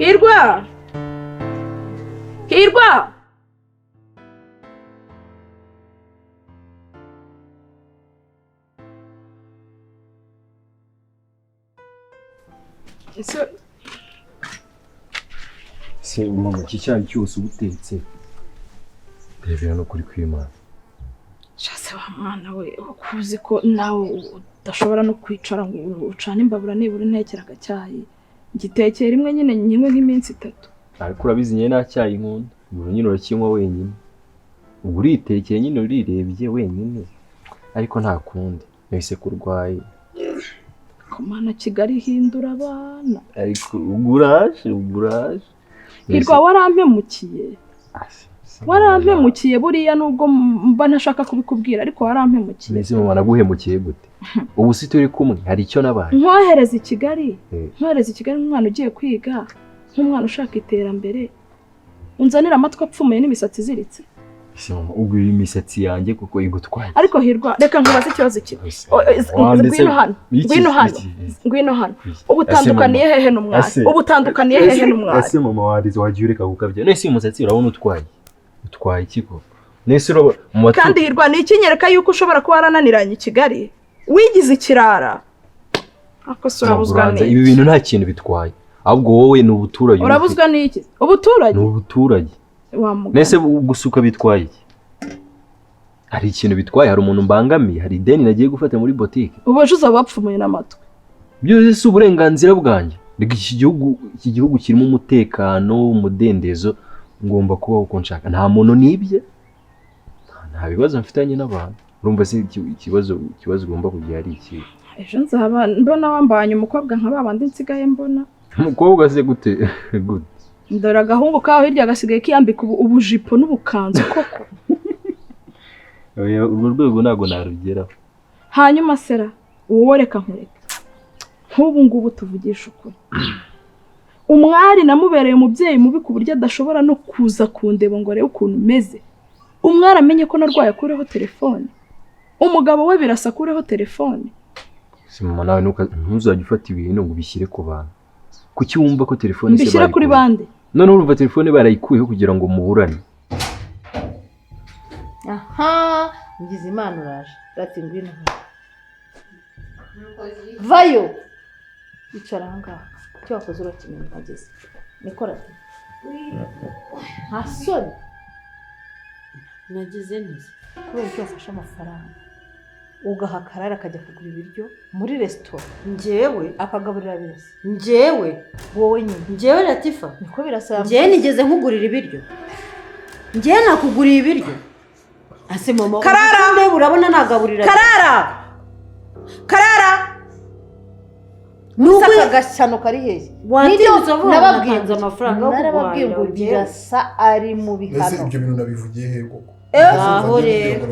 Hirwa! Hirwa! Se mama iki cyayi cyose ubutetse rebera no kuri kwimana. Shase wa mwana we ukuzi ko nawe udashobora no kwicara ngo ucane imbabura nibura ntekeraga cyayi gitekera rimwe nyine nyimwe nk'iminsi 3. Ariko urabizi nyine nta cyayi nkunda ubwo nyine urakinywa wenyine ubwo uritekeye nyine urirebye wenyine ariko nta kundi nahise kurwaye komana Kigali hindura abana ariko uguraje Hirwa warampemukiye buriya nubwo mba ntashaka kubikubwira ariko warampemukiye. Nese mama naguhemukiye gute ubu si turi kumwe hari icyo nabaye nkohereza i Kigali nk'umwana ugiye kwiga nk'umwana ushaka iterambere unzanira amatwi apfumuye n'imisatsi iziritse. Se mama ugura imisatsi yanjye kuko igutwaye ariko Hirwa reka nkubaze ikibazo kimwe ngwino hano ubutandukaniye hehe n'umwana ese mama warize wagiye ureka gukabya nese umusatsi urabona utwaye iki ko nese kandi Hirwa ni ikinyereka yuko ushobora kuba warananiranye i Kigali wigize ikirara akosora buzwa neza ibi bintu nta kintu bitwaye ahubwo wowe ni ubuturage urabuzwa n'iki ubuturage nese gusuka bitwaye hari ikintu bitwaye hari umuntu mbangamiye hari ideni nagiye gufata muri boutique ubajuza abapfumuye n'amatwi byose si uburenganzira bwanjye iki gihugu kirimo umutekano umudendezo ngomba kubaho uko nshaka nta muntu nibye nta bibazo mfitanye n'abantu urumva se ikibazo ugomba kugira ari iki ejo nzaba mbona wambanye umukobwa nka babandi nsigaye mbona umukobwa se gute ndora gahungu kawe hirya gasigaye kiyambika ubujipo n'ubukanzu koko urwo rwego ntago narugeraho hanyuma sera wowe reka nkureka nk'ubu ngubu tuvugisha ukuri umwari namubereye umubyeyi mubi ku buryo adashobora no kuza kundeba ngo arebe ukuntu meze umwari amenye ko narwaye akureho telefone umugabo we birasa akureho telefone. Si mama nawe ntuzajya ufata ibintu ngo bishyire ku bantu kuki wumva ko telefone se bishyira kuri bande none urumva telefone barayikuyeho kugira ngo muburane. Aha ngize imana uraje rati ngwino vayo icara ngaha cyo wakoze urakimenya kageze nikora ati hasoni nagize neza kubera icyo wafashe amafaranga ugaha Karara akajya kugura ibiryo muri restaurant njyewe akagaburira birasa njyewe wowe nyine njyewe Latifa niko birasaba njyewe nigeze nkugurira ibiryo njyewe nakuguriye ibiryo ase mama Karara urabona nagaburira Karara nuko agashyano kari hehe nibyo nababwiye amafaranga narababwiye ngo birasa ari mu bihano ese ibyo bintu nabivugiye he koko aho rero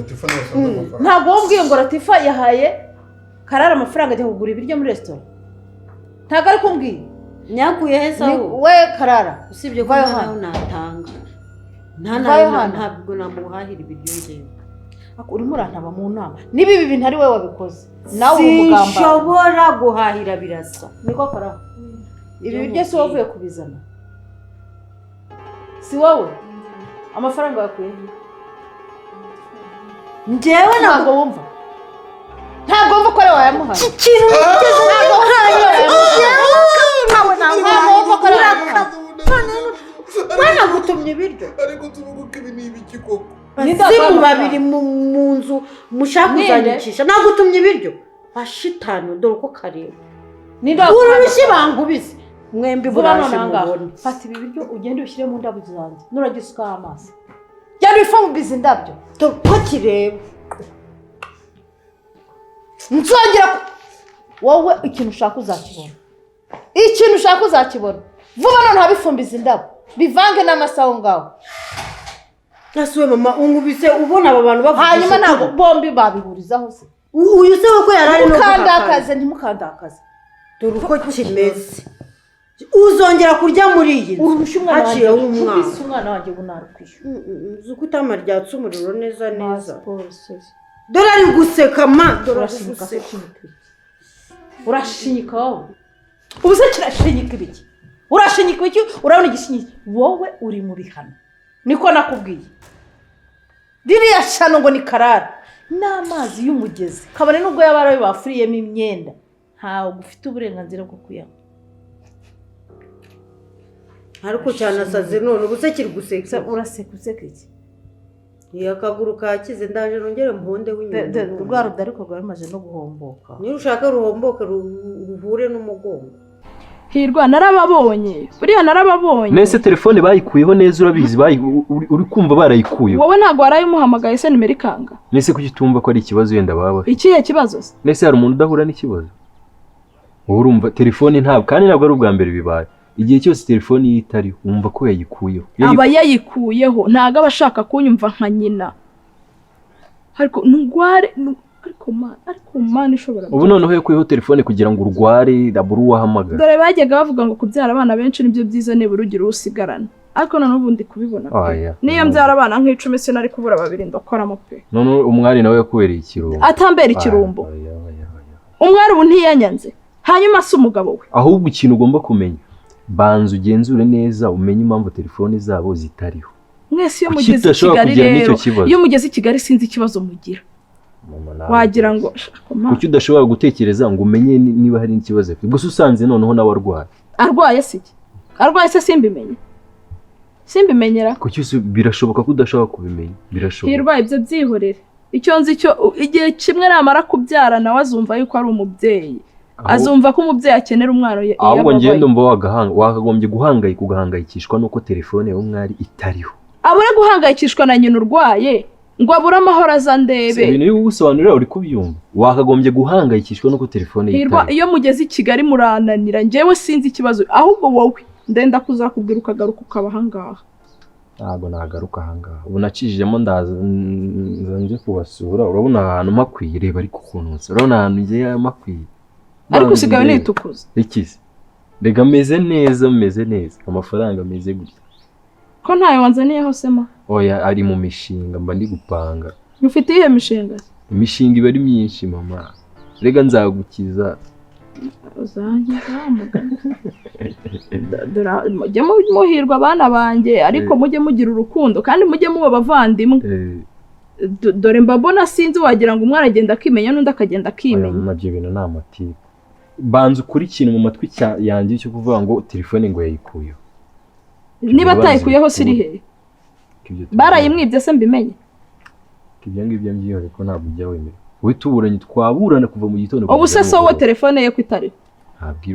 ntabwo wambwiye ngo Latifa yahaye Karara amafaranga ajya kugura ibiryo muri restaurant ntabwo ari kumbwiye nyakuye he saho we Karara usibye ko naho natanga ntabwo namuhahira ibiryo njyewe urimo urantaba mu nama niba ibi bintu ari we wabikoze nawe umugamba sinshobora guhahira birasa niko Karara ibi biryo si wavuye kubizana si wowe amafaranga yakuye njyewe ntabwo wumva ko ari wayamuhaye ikintu ntabwo mwana gutumye ibiryo ariko tuvuga ibi ni ibiki koko simu babiri mu nzu mushaka kuzanyikisha nagutumye ibiryo bashitani dore uko kareba urushyi bangubize mwembi buraje mubone fata ibi biryo ugende ubishyire mu ndabo zanjye nuragisukaho amazi yari ifungiza indabyo ko kireba nzongera wowe ikintu ushaka uzakibona vuba none habifumbiza indabo bivange n'amasaho ngaho asuwe mama ungubise ubona aba bantu bavuga hanyuma ntabwo bombi babihurizaho se uyu se ko yarari no ntimukandakaze dore uko kimeze uzongera kurya muri iyi nzu urusha umwana wanjye bunarukwishyura uzuko utama ryatse umuriro neza dore ari guseka ma dore urashinyika wowe ubu se kirashinyika ibiki urashinyika iki urabona igishinyika wowe uri mu bihano niko nakubwiye ririya shano ngo ni karara n'amazi y'umugezi kabone nubwo yaba ari ayo bafuriyemo imyenda ntabwo ufite uburenganzira bwo kuyanywa ariko cyane asaze none ubuse kiri guseka uraseka useka iki iyo akaguru kakize ndaje nongere mpunde w'inyuma rwa ruda ariko rwamaze no guhomboka niba ushaka ruhomboke ruhure n'umugongo Hirwa narababonye buriya narababonye nese telefone bayikuyeho neza urabizi uri kumva barayikuyeho wowe ntabwo warayimuhamagaye se nimero ikanga nese kuki tumva ko ari ikibazo yenda baba ikihe kibazo se nese hari umuntu udahura n'ikibazo wowe urumva telefone ntabwo kandi ntabwo ari ubwa mbere bibaye igihe cyose telefone yitariho wumva ko yayikuyeho aba yayikuyeho ntabwo aba ashaka kunyumva nka nyina ariko ntugware ariko mani ishobora ubu noneho yakuyeho telefone kugira ngo urware dabura uwahamagara dore bajyaga bavuga ngo kubyara abana benshi nibyo byiza nibura ugira usigarana ariko noneho ubundi kubibona niyo mbyara abana nk'icumi sinari kubura babiri ndakoramo pe none umwari nawe yakubereye ikirumbo atambera ikirumbo umwari ubu ntiyanyanze hanyuma se umugabo we ahubwo ikintu ugomba kumenya banza ugenzure neza umenye impamvu telefone zabo zitariho mwese iyo mugeze i Kigali rero iyo mugeze i Kigali sinzi ikibazo mugira wagira ngo kuki udashobora gutekereza ngo umenye niba hari ikibazo gusa usanze noneho nawe arwaye se iki arwaye se simbimenyera kuki birashoboka ko udashobora kubimenya birashoboka Hirwa ibyo byihorere icyo nzi cyo igihe kimwe namara kubyara nawe azumva yuko ari umubyeyi azumva ko umubyeyi akenera umwana ahubwo ngende mba wakagombye guhangayikishwa nuko telefone y'umwari itariho abure guhangayikishwa na nyina urwaye ngo abure amahoro azandebe ibintu y'ugusobanurira uri kubyumva wakagombye guhangayikishwa nuko telefone Hirwa iyo mugeze i Kigali murananira njyewe sinzi ikibazo ahubwo wowe ndenda kuzakubwira ukagaruka ukaba ahangaha ntabwo nagaruka ahangaha ubu nacijijemo ndaza nje kubasura urabona ahantu makwiye reba ariko ukuntu urabona ahantu ngiye makwiye ariko usigaye nitukuza ikize rega meze neza amafaranga meze gutya ko ntayo wanzaniyeho sema oya ari mu mishinga mba ndi gupanga ufite iyihe mishinga imishinga iba ari myinshi mama rega nzagukiza uzangiza mujye muhirwa abana banjye ariko mujye mugira urukundo kandi mujye muba abavandimwe dore mbabona sinzi wagira ngo umwe aragenda akimenya n'undi akagenda akimenya nabyo bintu ni amatiku banza ukuri ikintu mu matwi yanjye cyo kuvuga ngo telefone ngo yayikuyeho niba atayikuyeho siri he barayimwibye se mbimenye ibyo ngibyo mbyihore ko ntabwo ujya wemera wowe tuburanye twaburana kuva mu gitondo ubu se wowe telefone ye kwitari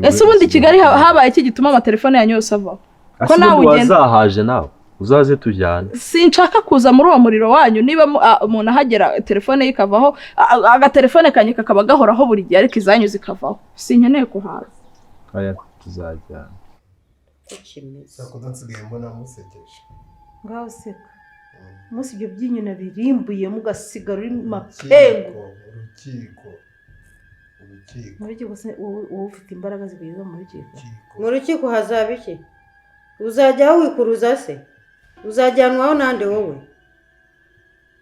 ese ubundi Kigali habaye iki gituma amatelefone yanyu yose avaho ko nawe ugenda wazahaje nawe uzaze tujyane sinshaka kuza muri uwo muriro wanyu niba umuntu ahagera telefone ye ikavaho agatelefone kanye kakaba gahoraho buri gihe ariko izanyu zikavaho sinkeneye kuhaza aya tuzajyana sakuda nsigaye mbona musekeje ngaho seka umunsi ibyo by'inyuna birimbuye mugasigara uri mapengu urukiko se wowe ufite imbaraga zigeze mu rukiko mu rukiko hazaba iki uzajyaho wikuruza se uzajyanwaho nande wowe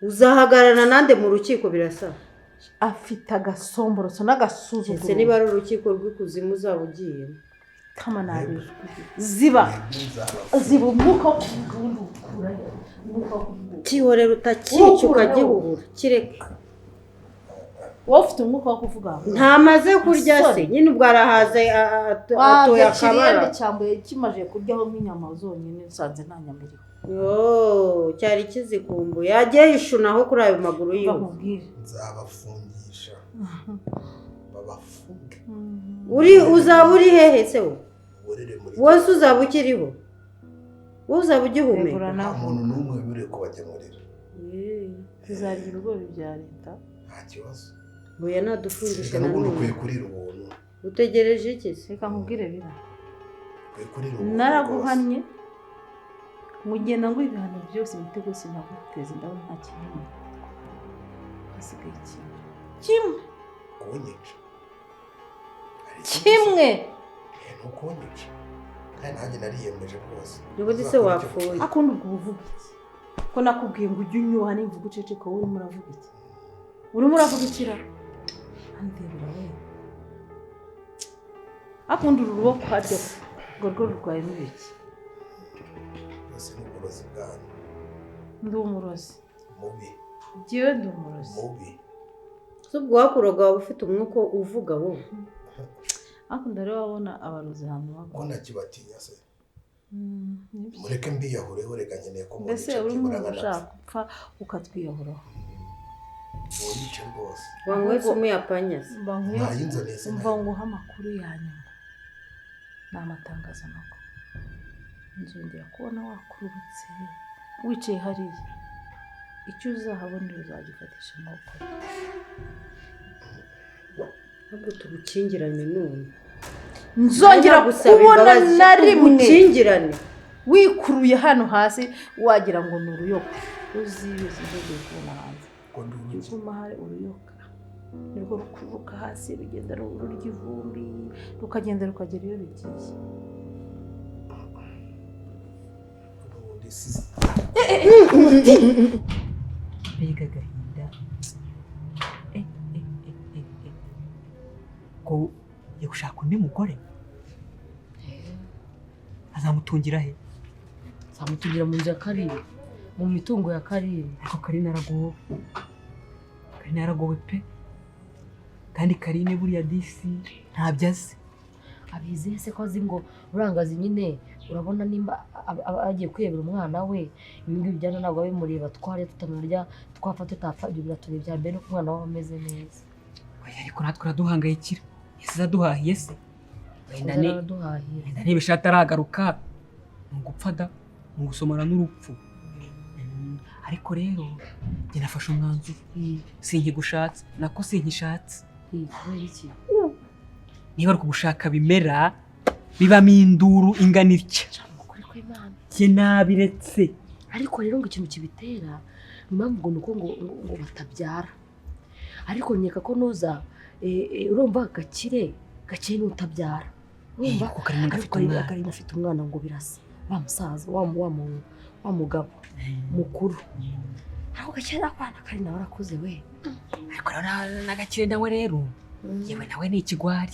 uzahagarana nande mu rukiko birasa afite agasomboroso n'agasuzuguro ese niba ari urukiko rw'ikuzimu uzaba ugiyemo kama nabi ziba umwuka wo kuvuga kihorera utakica ukagihuhura kireke wowe ufite umwuka wo kuvuga ntamaze kurya se nyine ubwo arahaze atoye akabara cyambuye kimaje kuryaho nk'inyama zonyine nsanze nta nyama iriho cyari kizikumbuye yagiye yishunaho kuri ayo maguru yiwe nzabafungisha babafunge uzaba uri hehe se wose uzaba ukiriho wowe uzaba ugihumeka nta muntu n'umwe wemerewe kubagemurira tuzarya ibigori bya leta nta kibazo buya nadufungisha na none ukwiye kurira ubuntu utegereje iki se reka nkubwire bira ukwiye kurira ubuntu naraguhannye mugenda ngo ibihano byose ibitego sinaguteza ndabona nta kintu hasigaye kimwe kunyica kimwe ni ukunyica kandi nanjye nariyemeje rwose ubundi se wapfuye akunda ubwo uvuga iki ko nakubwiye ngo ujye unyuha nimvuga uceceka wowe urimo uravuga iki urimo uravuga ikira andebera we akunda uru rubo kwajya ngo rwo rurwaye n'ibiki Byose ni uburozi bwanyu. ndi umurozi Mubi. njyewe ndi umurozi Mubi. se ubwo wakuroga waba ufite umwuka uvuga wowe ariko ndari wabona abarozi ahantu Ko bakora ntakibatinya se. Mureke mbiyahureho reka nkeneye ko mbese uri umuntu ushaka gupfa ukatwiyahuraho Wiyice rwose. wanywese umuyapanyase Nta y'inzara se. umva nguha amakuru ya nyuma ni amatangazamakuru nzongera kubona wakurutse wicaye hariya icyo uzahabonera uzagifatisha amaboko ntabwo tugukingirane none nzongera kubona na rimwe tugukingirane wikuruye hano hasi wagira ngo ni uruyoka uzibizi nzongera kubona hanze Ko ndi urugi. iguma hari uruyoka nirwo rukururuka hasi rugenda rurya ivumbi rukagenda rukagera iyo rugiye Ubundi si. mbega agahinda ko yo gushaka undi mugore azamutungira he zamutugira mu nzu ya Karire mu mitungo ya Karire ariko Karine aragowe Karine yaragowe pe kandi Karine buriya disi ntabyo azi abizi se ko azi ngo urangazi nyine urabona nimba agiye kwiyebera umwana we ibingibi bijyana ntabwo abimureba twari tutanarya twapfa tutapfa ibyo biraturebya mbere nuko umwana we ameze neza oya ariko natwe uraduhangayikira ese azaduhahiye se wenda niba ishati aragaruka ni ugupfa da ni ugusomana n'urupfu ariko rero njye nafashe umwanzuro sinkigushatse nako sinkishatse kubera iki niba ari kugushaka bimera bibamo induru ingana itya ukuri kw'Imana njye nabiretse ariko rero ngo ikintu kibitera impamvu ngo nuko ngo batabyara ariko nkeka ko nuza urumva gakire n'utabyara urumva kuko Karine ariko Karine afite umwana ngo birasa wa musaza wa mugabo mukuru aho gakire n'akwana Karine nawe arakuze we ariko na gakire nawe rero yewe nawe ni ikigwari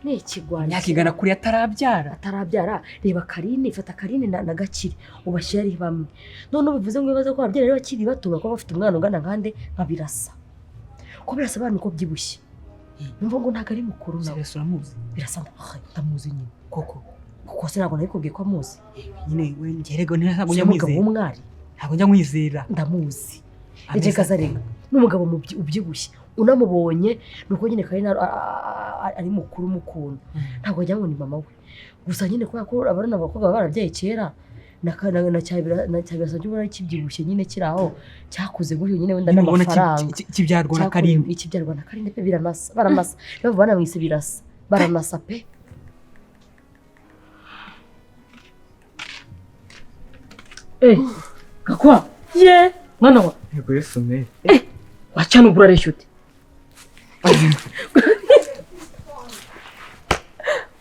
ni ikigwari imyaka igana kuri atarabyara reba Karine ifata Karine na gakire ubashyira ari bamwe none bivuze ngo bibaze ko ababyeyi bakiri bato bakaba bafite umwana ungana nkande nka birasa ko birasa abantu ko byibushye numva ngo ntago ari mukuru nawe uramuzi birasa ndamuzi nyine kuko se ntabwo nabikubwiye ko amuzi nyine we ngerego ntabwo njya umugabo mwizera w'umwari ntabwo njya mwizera ndamuzi ije kazarega n'umugabo ubyibushye unamubonye nuko nyine Karine ari mukuru mukunda ntabwo ajya ngo ni mama we gusa nyine kubera ko abana abakobwa barabyaye kera na cyabirasa cy'ubona kibyibushye nyine kiraho cyakuze gutyo nyine wenda n'amafaranga kibyarwa na Karine ikibyarwa na Karine pe baramasa niyo bana mwise birasa baramasa pe gakwa ye mwana wa yego Yesu me wacana ubura reshyute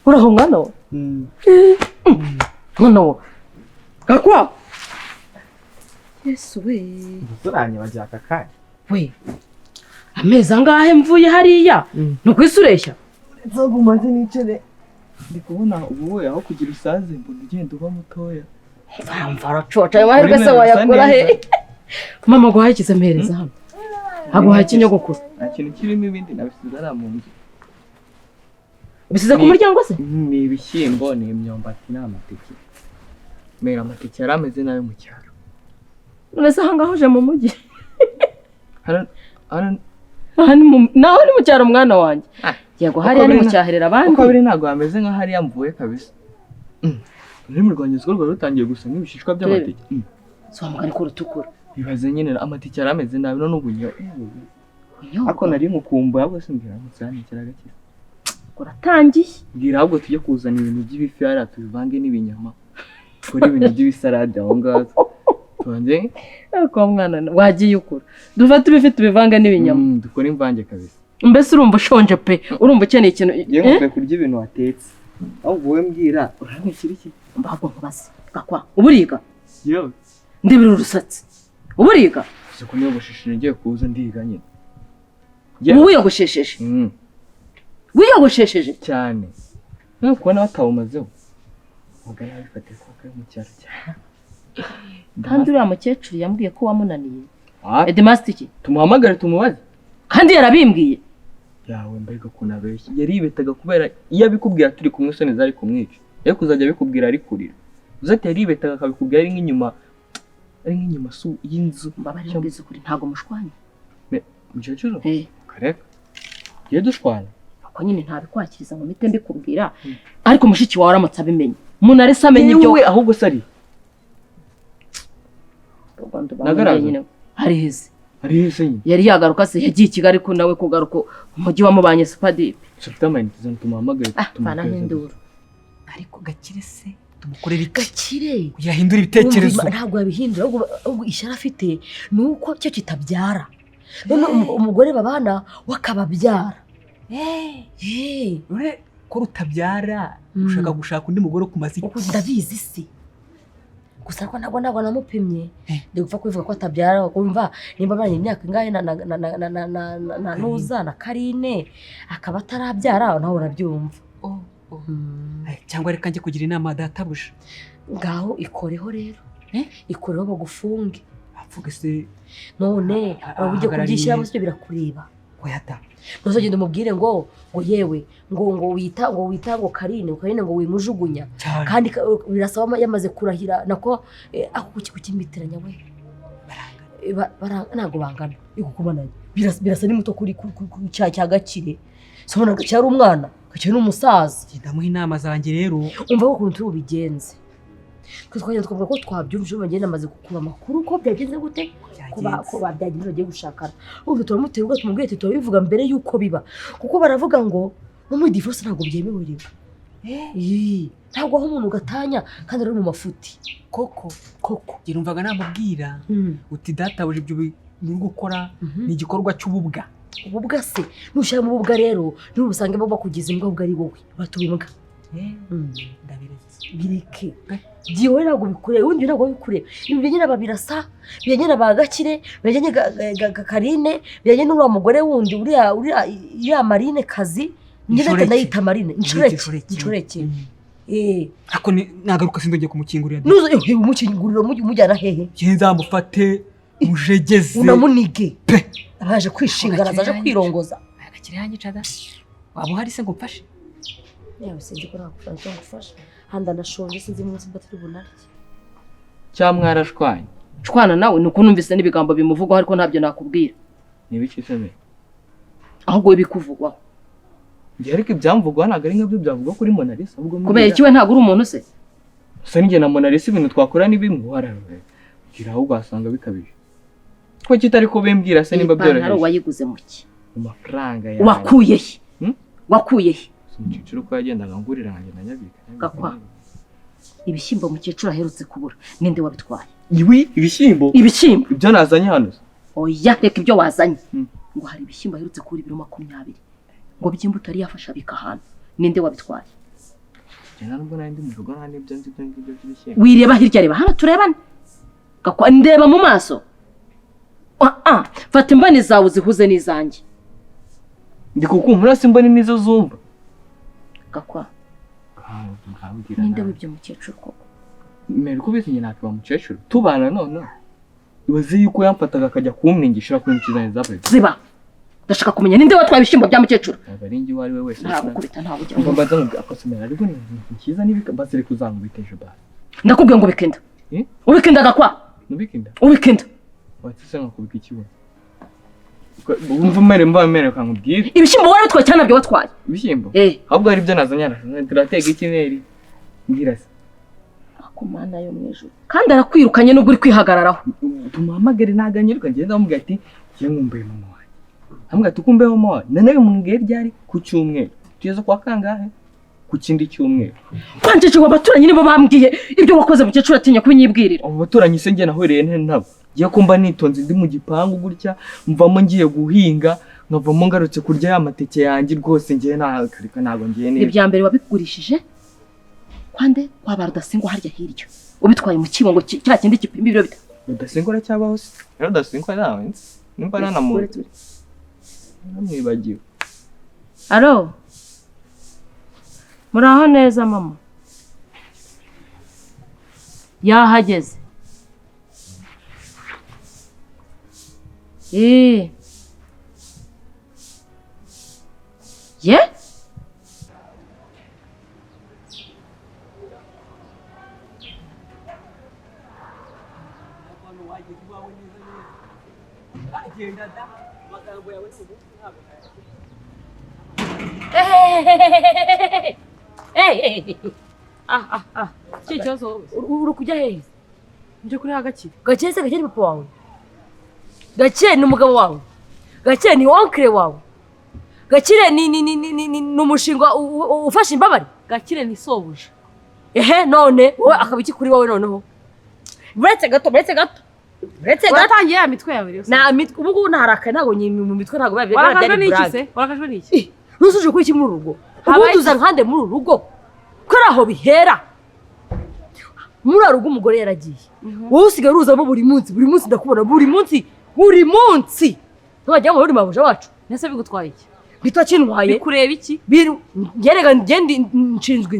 uraho mwana wa mwana wa gakwa Yesu we turanye bajya kakanya we amezi angahe mvuye hariya nukwisureshya ntabwo umaze nicare ndi kubona ubu aho kugira usaze mbona ugenda uba mutoya mva aracoca ayo mahirwe se wayakora he mama guhaye ikize mpereza hano aguhaye ikinyogokuru nta kintu kirimo ibindi nabisize ari mu nzu bisize ku muryango se ni ibishyimbo ni imyumbati n'amateke mera amateke yari ameze nabi mu cyaro none se ahangaha uje mu mujyi naho ni mu cyaro mwana wanjye yego hariya ni mu cyaherera abandi uko biri ntabwo hameze nka hariya mvuye kabisa ururimi rwanjye rwari rutangiye gusa nk'ibishishwa by'amateke si wa mugani ko rutukura bibaze nyine amateke yari ameze nabi none ubu ariko nari mukumbuye ahubwo se mbwira musanekera gake uratangiye mbwira ahubwo tujye kuzana ibintu by'ibifi hariya tubivange n'ibinyama dukore ibintu by'ibisarade aho ngaho tubanze ariko mwana wagiye ukura dufate ibifi tubivanga n'ibinyama dukore imvange kabisa mbese urumva ushonje pe urumva ukeneye ikintu yewe nkwiye kurya ibintu watetse ahubwo wowe mbwira uramwishyira iki mbahubwo nkubaze gakwa uburiga yewe ndebera urusatsi uburiga uzi ko niyogoshesheje ngiye kuza ndiga nyine wiyogoshesheje wiyogoshesheje cyane ntabwo kubona batawumazeho mugana abifate ko kari mu cyaro cyane. kandi uriya mukecuru yambwiye ko wamunaniye Ah, Edmastiki tumuhamagare tumubaze. kandi yarabimbwiye Yawe mbega kunabeshya. Yaribetaga kubera iyo abikubwira turi kumwe soni zari kumwica. Yo kuzajya abikubwira ari kurira. Uzati yaribetaga akabikubwira ari nk'inyuma su y'inzu. mbabarira mbwiza ukuri ntago mushwanya Mukecuru? eh Kareka. Giye dushwana. ko nyine ntabikwakiriza mu mite mbikubwira ariko mushiki wawe aramutse abimenye umuntu arese amenye ibyo we ahubwo sari. nyine hari heze Ari hese nyine. yari yagaruka se yagiye i Kigali ko nawe kugaruka umujyi wamubanye supadipe Sofita amayinite zano tumuhamagare. fana nk'induru ariko Gakire se tumukorera iki Gakire kugira ahindure ibitekerezo? ntabwo yabihindura ahubwo ishyara afite ni uko cyo kitabyara none umugore babana wakababyara ure ko rutabyara ushaka gushaka undi mugore kumaze uko ndabizi se gusa ko ntabwo namupimye ndi gupfa kubivuga ko atabyara kumva nimba banye imyaka ingahe na nuza na Karine akaba atarabyara nawe urabyumva cyangwa reka njye kugira inama databuja ngaho ikoreho rero ikoreho bagufunge apfuge se none ujye kubyishyiramo sibyo birakureba oyata ntuzagende umubwire ngo yewe ngo wita ngo Karine ngo wimujugunya kandi birasaba yamaze kurahira nako ako kukimbiteranya we ntabwo bangana ikukubananye birasa n'imuto kuri cya Gakire sobona cyari umwana Gakire n'umusaza ndamuha inama zanjye rero umva ko ukuntu turi bubigenze twagenda twavuga ko twabyumvije bagenda amaze gukura amakuru ko byagenze gute ko babyagenze bagiye gushakana ubu turamutera ubwo tumubwiye tuba bivuga mbere yuko biba kuko baravuga ngo no muri divorce ntabwo byemewe rero ntabwo aho umuntu ugatanya kandi ari mu mafuti koko gira umvaga namubwira uti databuje ibyo uri gukora ni igikorwa cy'ububwa ububwa se nushaka mu bubwa rero n'ubusange bo bakugize imbwa ubwo ari wowe batubimbwa bireke giwe ntabwo bikure undi ntabwo bikure ibi byenyine babirasa byenyine ba Gakire byenyine Karine byenyine n'uriya mugore wundi uriya Marine kazi nyine ndayita Marine inshoreke ako nagaruka sindongeye kumukingurira nuzo umukinguriro mujyana hehe nzamufate mujegeze unamunige pe abaje kwishingana zaje kwirongoza Gakire yanyica da waba uhari se ngo mfashe yewe sinzi ko nakufasha gufasha handa nashonje sinzi munsi mbaturi bunarye cyamwarashwanye shwana nawe nuko numvise n'ibigambo bimuvugwa ariko ntabyo nakubwira nibiki sebe ahubwo bikuvugwa ngiye ariko ibyamvugwa ntabwo ari nk'ibyo byavugwa kuri Mona Lisa ahubwo kubera ikiwe ntabwo uri umuntu se se njye na Mona Lisa ibintu twakora ni bimwe warawe gira ahubwo asanga bikabije ko kitari ko bimbwira se nimba byoroheje ipantaro wayiguze muki amafaranga yawe wakuye he umukecuru ko yagendaga ngurira nanjye nanyabika gakwa ibishyimbo mukecuru aherutse kubura ninde wabitwaye ibishyimbo ibyo nazanye hano oya reka ibyo wazanye ngo hari ibishyimbo aherutse kubura ibiro 20 ngo by'imbuto yari yafasha bika ahantu ninde wabitwaye cyane nubwo nandi mu rugo nandi ibyo nzi by'ibishyimbo wireba hirya reba hano turebane gakwa ndeba mu maso fata imbani zawe zihuze n'izanjye ndi kukumva simboni nizo zumva gakwa ninde w'ibyo mukecuru koko mbere ko bizinye natwe mukecuru tubana none ibaze yuko yamfataga akajya kumwingishira kuri mukizanye zabaye ziba ndashaka kumenya ninde watwaye ibishyimbo bya mukecuru abaringi wari we wese ntabukubita ntabwo ujya ngo mbaza ngo akosomera ariko ni cyiza nibika basire kuzangubiteje ba ndakubwiye ngo ubikenda ubikenda gakwa ubikenda watse ngo kubika ikibo umva mere kankubwira ibishyimbo wari watwaye cyane nabyo watwaye ibishyimbo ahubwo ari byo nazanye turatega ikineri mbwira se akomana yo mwijuru kandi arakwirukanye nubwo uri kwihagararaho tumuhamagare naganyirwa ngenda bamubwira ati ye nkumbuye mama wawe hamwe tukumbeho mama wawe nanawe mungere ryari ku cyumweru tugeze kwa kangahe ku kindi cyumweru kwanjeje wabaturanyi nibo bambwiye ibyo wakoze mukecuru atinya kubinyibwirira abo baturanyi se nge nahoreye nabo ngiye kumba nitonze ndi mu gipangu gutya mvamo ngiye guhinga nkavamo ngarutse kurya ya mateke yanjye rwose ngiye nakarika ntago ngiye neza ibya mbere wabigurishije kwande waba rudasingwa harya hirya ubitwaye mu kibo ngo cya kindi gipima ibiro bita rudasingwa cyabaho se rudasingwa nawe nimba nanamuntu namwibagiwe alo muraho neza mama yahageze. Ye? Iki kibazo uri kujya hehe? nje kuri Gakire. Gakire se Gakire papa wawe? Gakire ni umugabo wawe? Gakire ni onkire wawe? Gakire ni umushinga ufasha imbabare? Gakire ni sobuja. None wowe akaba iki kuri wowe noneho? Buretse gato. Watangiye ya mitwe yawe rero. Na mitwe ubu ngubu narakaye ntago nyimi mu mitwe ntago babe. Warakajwe n'iki se? Warakajwe n'iki? Nusuje kuri iki muri urugo? Ubundi uza nkande muri urugo. Kora aho bihera. Muri arugo umugore yaragiye. Wowe usigaye uruzamo buri munsi ndakubona buri munsi. Ntwajya ngo uri mabuja wacu. Nese bigutwaye iki? Bitwa kinwaye. Bikureba iki? Yerega ngende nshinzwe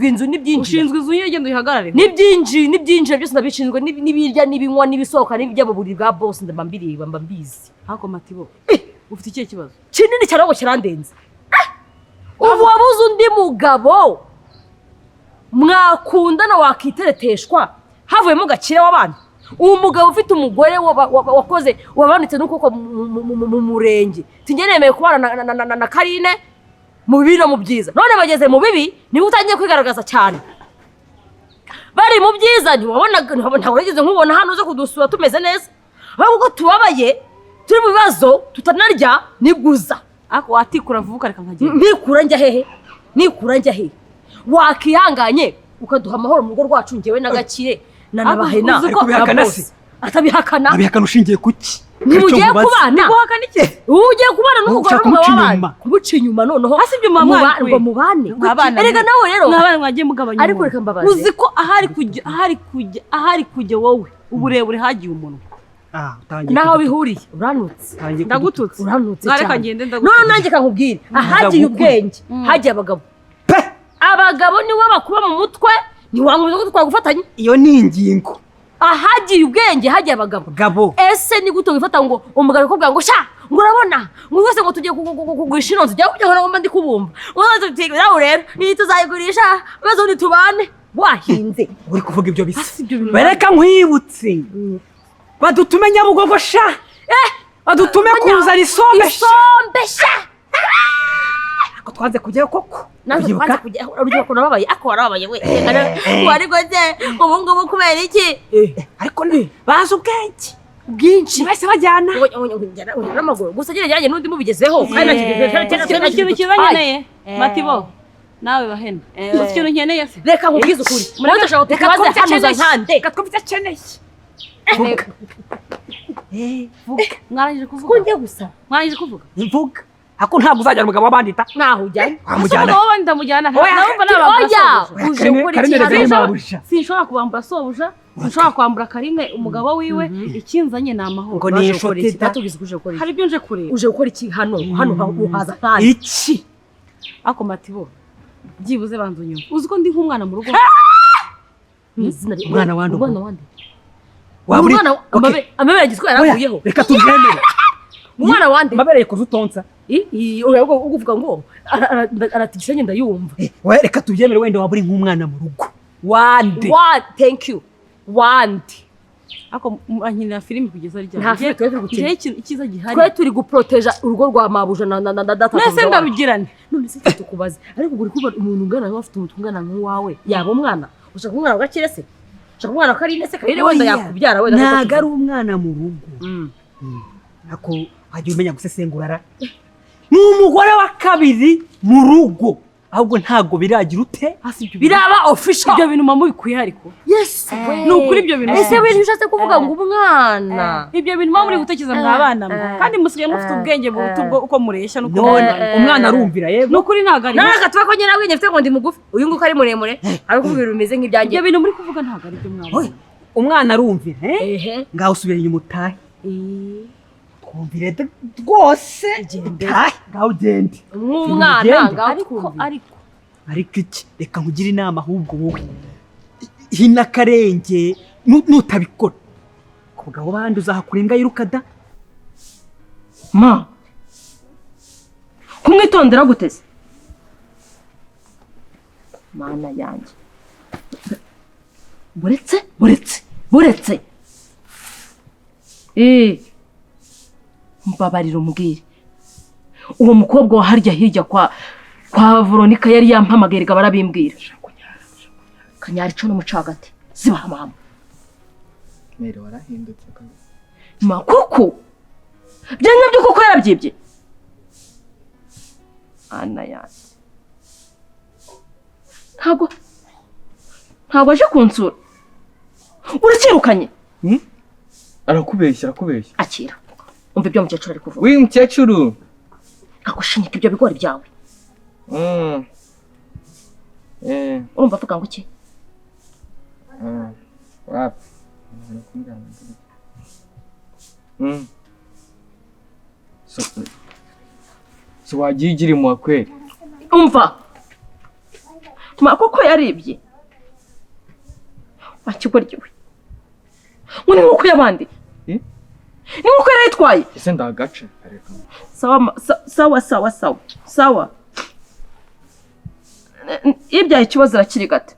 inzu ni byinshi. Ushinzwe inzu yegenda uyihagarare. Ni byinshi byose ndabishinzwe n'ibirya n'ibinywa n'ibisohoka n'ibijya mu buri bwa boss ndambambiriye mbizi. Hako Matibo. Ufite ikihe kibazo? Kinini cyane ngo kirandenze. Ubu wabuze undi mugabo mwakundana wakitereteshwa havuyemo Gakire w'abana. Uwo mugabo ufite umugore wakoze wabanitse n'ukoko mu murenge. Tingenemeye kubana na Karine mu bibi no mu byiza. None bageze mu bibi niba utangiye kwigaragaza cyane. Bari mu byiza ntabwo wigeze nkubona hano uze kudusura tumeze neza. Ahubwo tubabaye turi mu bibazo tutanarya niguza. Ako watikura vuba reka nkagenda. Nikura njya hehe? Wakihanganye ukaduha amahoro mu rugo rwacu njyewe na Gakire na Nabahena. Ariko bihakana se? Atabihakana. Abihakana ushingiye kuki? Nimugiye kubana. Guhakana iki? Ugiye kubana n'umugore w'umugabo. Kumuca inyuma noneho. Hasi ibyo mama ngo mubane. Erega nawe rero. Mwabana mwagiye mugabanya. Ariko reka mbabaze. Uzi ko ahari kujya wowe uburebure hagiye umuntu. Naho bihuriye uranutse. Ndagututse. Uranutse cyane. Reka ngende ndagututse. None nanjye kankubwire. Ahagiye ubwenge. Hagiye abagabo. Abagabo niwe bakuba mu mutwe ntiwamwiza ko twagufatanye. Iyo ni ingingo. Ahagiye ubwenge hagiye abagabo. Ese ni gute wifata ngo umugabo akubwira ngo sha ngo urabona ngo wese ngo tujye kugurisha inonzi jya kujya ngo ndi kubumva. Uzaze tutigiraho rero iyi tuzayigurisha maze undi tubane wahinze. Uri kuvuga ibyo bisa. Bereka nkwibutse. Badutume Nyabugogo sha. Badutume kuzana isombe sha. Ako twanze kujyayo koko. Nanze twanze kujyayo urugero ko nababaye ako warababaye we. Wari goze ubu ngubu kubera iki? Ariko ni bazi ubwenge bwinshi. Mwese bajyana. N'amaguru gusa geranye n'undi mubigezeho. Ikintu kizanyeneye Matibo nawe Bahena. Uzi ikintu nkeneye se? Reka nkubwize ukuri. Mureke ashaka kutubaza hanuza nkande. Reka twumve akeneye. Vuga. Mwarangije kuvuga. Kunjye gusa. Mwarangije kuvuga. Mvuga. Ako ntabwo uzajya umugabo wabandi ta. Naho ujyana. Wamujyana. Nawe ndamujyana. Nawe Oya. Uje gukora iki? Sinshobora kubambura sobuja. Sinshobora kwambura Karine umugabo wiwe. Ikinzanye ni amahoro. Ngo ni inshuti tatugize kuje gukora iki? Hari ibyo nje kureba. Uje gukora iki hano uhaza kandi. Iki? Ako Matibo. Byibuze banzu nyuma. Uzi ko ndi nk'umwana mu rugo. Umwana wandi. Umwana amabere agitwara akuyeho. Reka tubyemere. Umwana wande amabere yakoze utonsa. Uvuga ngo aratigisa ngenda yumva. Reka tubyemere wenda waburi nk'umwana mu rugo. Wande. Thank you. Wande. Ako ankinira filime kugeza ryari. Nta filime turi gukina. Ikiza gihari. Twe turi guproteja urugo rwa mabuja na data. Nese ndabigirane. None se tukubaze. Ariko uri kuba umuntu ungana afite umutungana nk'uwawe. Yaba umwana. Ushaka umwana wa Gakire se? Ushaka umwana wa Karine se? Karine wenda yakubyara wenda. Ntago ari umwana mu rugo. Ako hajya umenya gusesengurara. Ni umugore wa kabiri mu rugo. Ahubwo ntago biragira ute? Biraba official. Ibyo bintu mama bikuye ariko. Yes. Ni ukuri ibyo bintu. Ese bintu ushatse kuvuga ngo umwana. Ibyo bintu mama muri gutekereza mwabana kandi musigaye mufite ubwenge bwo uko mureshya nuko umwana arumvira yego. Ni ukuri ntago ari. Naka tuba ko nyina bwenge mfite ngo ndi mugufi. Uyu nguko ari muremure. Ari kuvuga bimeze nk'ibyanjye. Ibyo bintu muri kuvuga ntago ari byo mwabana. Umwana arumvira ngaho usubira inyuma utahe. Twumvire rwose ngaho ugende. Nk'umwana ngaho ariko iki reka nkugire inama ahubwo wowe hina akarenge nutabikora ku bagabo bandi uzahakurenga yiruka da. Ma kumwitondera guteze mana yanjye buretse mbabarira umbwire uwo mukobwa wa harya hirya kwa Veronica yari yampamagaye barabimbwira Kanyari cyo n'umucagati ziba mama mere warahindutse ma kuko byanya byo kuko yarabyibye ana yanjye ntabwo aje kunsura urakirukanye arakubeshya akira umva ibyo mukecuru ari kuvuga mukecuru agushinyika ibyo bigori byawe urumva avuga ngo iki wapi so wagiye ugira impuhwe kweli umva ma koko yaribye wakigoryiwe ngo ni nk'uko y'abandi ni nk'uko yari yitwaye ese ndagace sawa ibyaye ikibazo arakiri gato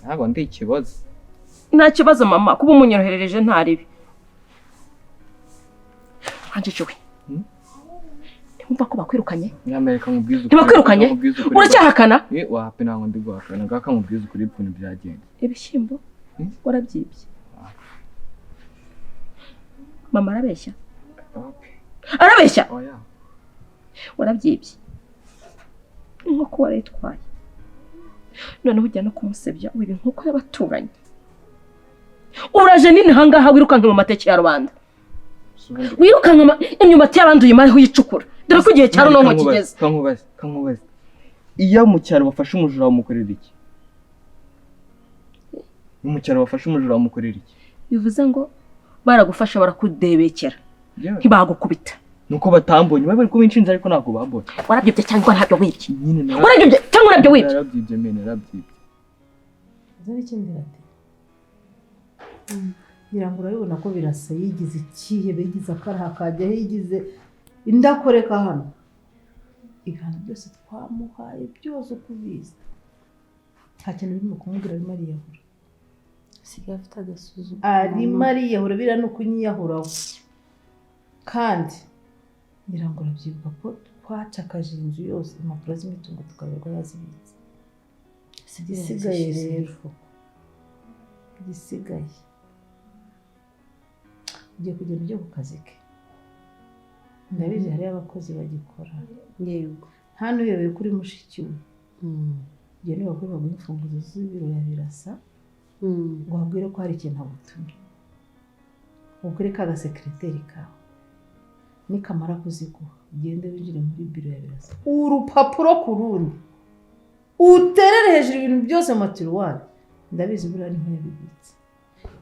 ntabwo ndi ikibazo nta kibazo mama kuba umunyoroherereje ntaribi hanjiwe ntimwumva ko bakwirukanye nyamereka nkubwiza ukuri ntibakwirukanye uracyahakana wapi ntabwo ndi guhakana ngaka nkubwiza ukuri ukuntu byagenze ibishyimbo warabyibye mama arabeshya warabyibye nk'uko warayitwaye noneho ujya no kumusebya wiba nk'uko y'abaturanyi uraje nini ahangaha wirukanka mu mateke ya rubanda wirukanka imyumbati y'abandi uyimareho uyicukura dore ko igihe cya runonko kigeze kankubaze iyo mu cyaro bafashe umujura bamukorera iki bivuze ngo baragufasha barakudebekera ntibagukubita nuko batambonye bari kuba inshinzi ariko ntabwo bambonye warabyibye cyangwa ntabyo wibye warabyibye cyangwa ntabyo wibye narabyibye zari ikindi rati ngira ngo urabibona ko birasa yigize ikihebe yigize akaraha kajya yigize indakoreka hano ibihano byose twamuhaye byose uko ubizi nta kintu birimo kumubwira arimo ariyahura asigaye afite agasuzuguro arimo ariyahura biriya ni ukunyiyahuraho kandi ngira ngo urabyibuka ko twacakaje inzu yose impapuro z'imitungo tukaberwa yazibitse igisigaye rero igisigaye ugiye kugenda ujya ku kazi ke ndabizi hariyo abakozi bagikora yego nta n'uyobewe kuri mushiki we ugiye niba kuri baguha imfunguzo z'ibiro ya birasa ngo wabwire ko hari ikintu agutumye ubwire ka gasekiriteri kawe nikamara kuziguha ugende winjire muri biro ya birasa urupapuro ku rundi uterere hejuru ibintu byose mu matiruwari ndabizi buriya niho yabibitse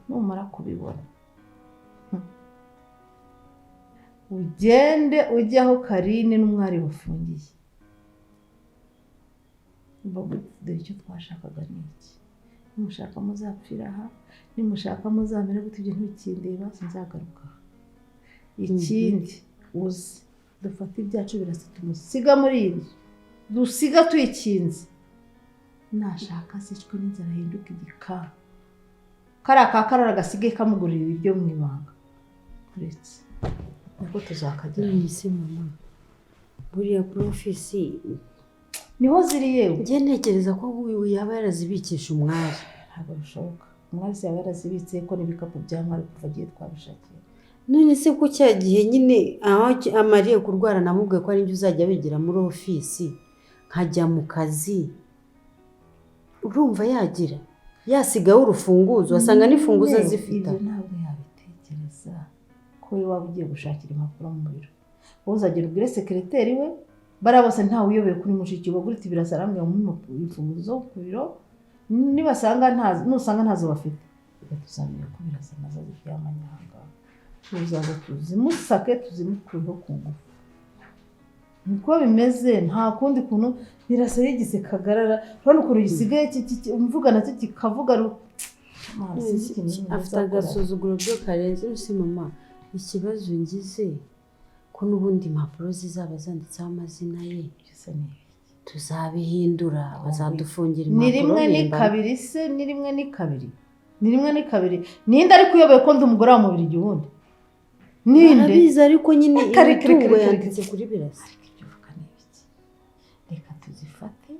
numara kubibona ugende ujye aho Karine n'umwari bafungiye dore icyo twashakaga ni iki nimushaka muzapfira aha nimushaka muzamera gute ibyo ntibikindeba sinzagaruka ikindi uzi dufata ibyacu birasa tumusiga muri iyi nzu dusiga tuyikinze nashaka zicwe n'inzara ahinduka igikara kariya ka karara gasigaye kamugurira ibiryo mu ibanga uretse niko tuzakagira isi mama buriya kuri ofisi niho ziri yewe njye ntekereza ko yaba yarazibikisha umwari ntabwo bishoboka umwari se yaba yarazibitse ko n'ibikapu bya mwari kuva agiye twabishakiye none se ko cya gihe nyine aho amariye kurwara namubwiye ko ari njye uzajya wigira muri ofisi nkajya mu kazi urumva yagira yasigaho urufunguzo wasanga n'ifunguzo zifite ibyo ntabwo yabitekereza ko we waba ugiye gushakira impapuro mu biro wowe uzagera ubwire sekiriteri we bariya bose ntawe uyobeye kuri mushiki we gurita ibirasa aramwe mu imfunguzo zo ku biro nusanga ntazo bafite reka tuzamenya ko birasa nazo zifite amanyanga tuzaza tuzimusake tuzimukureho ku ngufu niko bimeze nta kundi kuntu birasa yigise kagarara urabona ukuntu gisigaye umvuga nacyo kikavuga afite agasuzuguro byo karenze usi mama ikibazo ngize ko n'ubundi impapuro zizaba zanditseho amazina ye tuzabihindura bazadufungira impapuro ni rimwe ni kabiri se ni rimwe ni kabiri ni rimwe ni kabiri ninde ariko uyoboye ko ndi umugore wa mubiri igihunde ninde arabizi ariko nyine imitungo yanditse kuri birasa reka tuzifate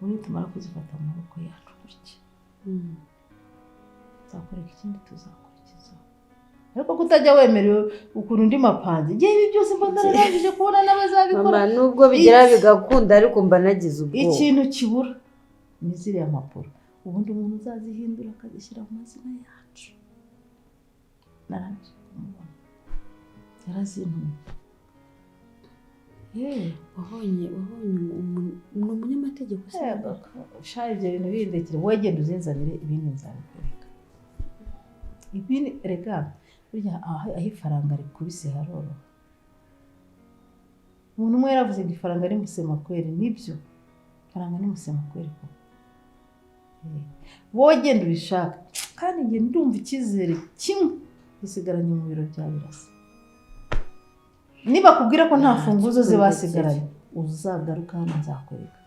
ubundi tumara kuzifata mu maboko yacu gutya tuzakoreka ikindi tuzakurikizaho ariko kutajya wemerewe ukuntu undi mapanze igihe ibi byose mbona narangije kubona n'abazabikora mama nubwo bigera bigakunda ariko mba nagize ubwoba ikintu kibura ni ziriya mpapuro ubundi umuntu uzazihindura akazishyira mu mazina yacu narangije kumubona yarazintumye wabonye ni umunyamategeko shaje ibyo bintu bindekere wowe genda uzinzanire ibindi nzabikwereka ibindi rega burya aho ifaranga rikubise haroroha umuntu umwe yaravuze ngo ifaranga ni musemakweri nibyo ifaranga ni musemakweri koko wowe genda ubishaka kandi njye ndumva icyizere kimwe gisigaranye mu biro bya birasa niba kubwira ko nta funguzo ze basigaranye uzagaruka hano nzakwereka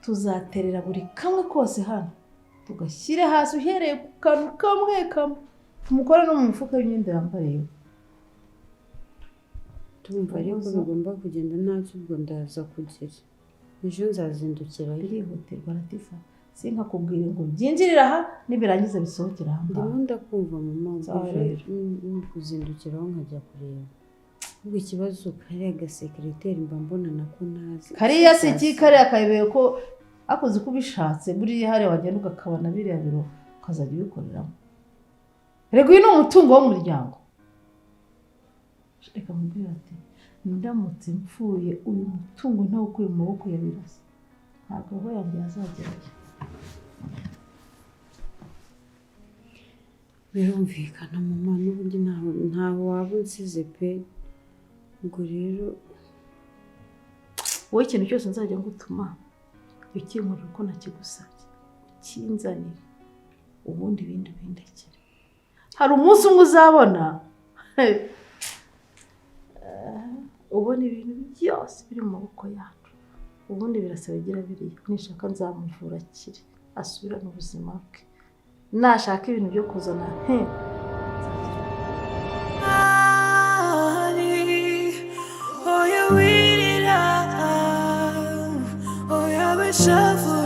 tuzaterera buri kamwe kose hano tugashyire hasi uhereye ku kantu kamwe kamwe tumukora no mu mifuka y'imyenda yambariye tumva ariko bigomba kugenda ntacyo ubwo ndaza kugira ejo nzazindukira birihutirwa Latifa sinkakubwire ngo byinjirira aha nibirangiza bisohokera aha ndimo ndakumva mama ni kuzindukiraho nkajya kureba ubwo ikibazo kariya gasekereteri mba mbona nako ntazi kariya si iki kariya kayibeye ko akoze uko ubishatse buriya hariya wagenda ugakabana biriya biro ukazajya ubikoreramo rego uyu ni umutungo w'umuryango reka mubwira ati ndamutse mpfuye uyu mutungo ntawukuye mu maboko ya birasa ntabwo aho yanjye yazagerayo birumvikana mama n'ubundi ntaho waba unsize pe ubwo rero wowe ikintu cyose nzajya ngutuma ukinkorera uko nakigusabye ukinzanire ubundi ibindi ubindekere hari umunsi umwe uzabona ubona ibintu byose biri mu maboko yacu ubundi birasa bigira biriya nishaka nzamuvura akire asubirane ubuzima bwe nashaka ibintu byo kuzana shuffle